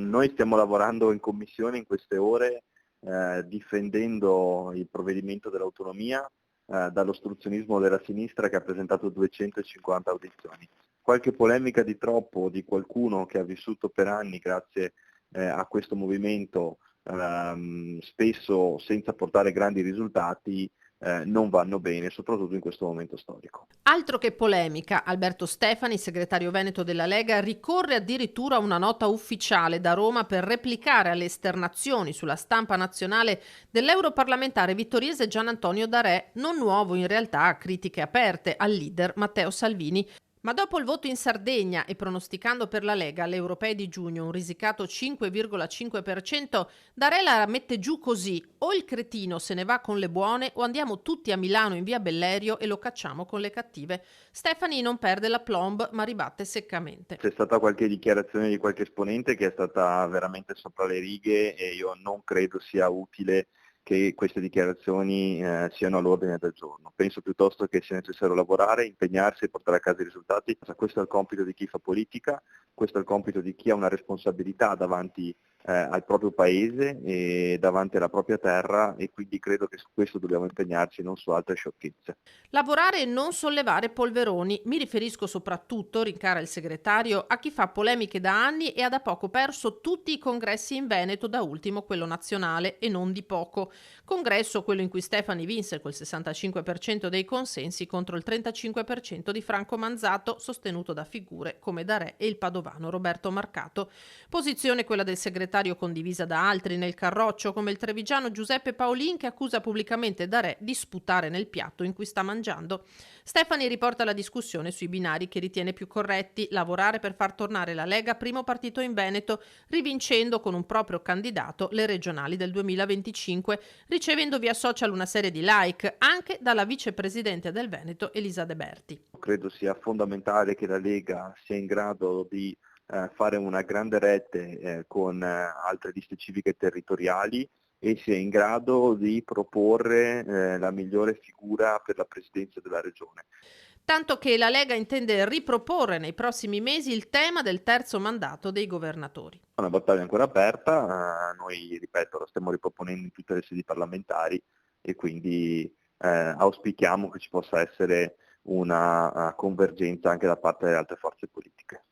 Noi stiamo lavorando in commissione in queste ore difendendo il provvedimento dell'autonomia dall'ostruzionismo della sinistra che ha presentato 250 audizioni. Qualche polemica di troppo di qualcuno che ha vissuto per anni grazie a questo movimento, spesso senza portare grandi risultati, non vanno bene, soprattutto in questo momento storico. Altro che polemica, Alberto Stefani, segretario veneto della Lega, ricorre addirittura a una nota ufficiale da Roma per replicare alle esternazioni sulla stampa nazionale dell'europarlamentare vittoriese Gian Antonio D'Arè, non nuovo in realtà a critiche aperte al leader Matteo Salvini. Ma dopo il voto in Sardegna e pronosticando per la Lega alle europee di giugno un risicato 5,5%, D'Arè la mette giù così: o il cretino se ne va con le buone o andiamo tutti a Milano in via Bellerio e lo cacciamo con le cattive. Stefani non perde la plomb ma ribatte seccamente. C'è stata qualche dichiarazione di qualche esponente che è stata veramente sopra le righe e io non credo sia utile che queste dichiarazioni siano all'ordine del giorno. Penso piuttosto che sia necessario lavorare, impegnarsi e portare a casa i risultati. Questo è il compito di chi fa politica, questo è il compito di chi ha una responsabilità davanti al proprio paese e davanti alla propria terra, e quindi credo che su questo dobbiamo impegnarci, non su altre sciocchezze. Lavorare e non sollevare polveroni. Mi riferisco soprattutto, rincara il segretario, a chi fa polemiche da anni e ha da poco perso tutti i congressi in Veneto, da ultimo quello nazionale, e non di poco. Congresso quello in cui Stefani vinse col 65% dei consensi contro il 35% di Franco Manzato, sostenuto da figure come D'Arè e il padovano Roberto Marcato. Posizione quella del segretario condivisa da altri nel Carroccio, come il trevigiano Giuseppe Paolin, che accusa pubblicamente D'Arè di sputare nel piatto in cui sta mangiando. Stefani riporta la discussione sui binari che ritiene più corretti: lavorare per far tornare la Lega primo partito in Veneto, rivincendo con un proprio candidato le regionali del 2025, ricevendo via social una serie di like anche dalla vicepresidente del Veneto Elisa De Berti. Credo sia fondamentale che la Lega sia in grado di fare una grande rete con altre liste civiche territoriali e sia in grado di proporre la migliore figura per la presidenza della regione. Tanto che la Lega intende riproporre nei prossimi mesi il tema del terzo mandato dei governatori. È una battaglia ancora aperta, noi, ripeto, la stiamo riproponendo in tutte le sedi parlamentari e quindi auspichiamo che ci possa essere una convergenza anche da parte delle altre forze politiche.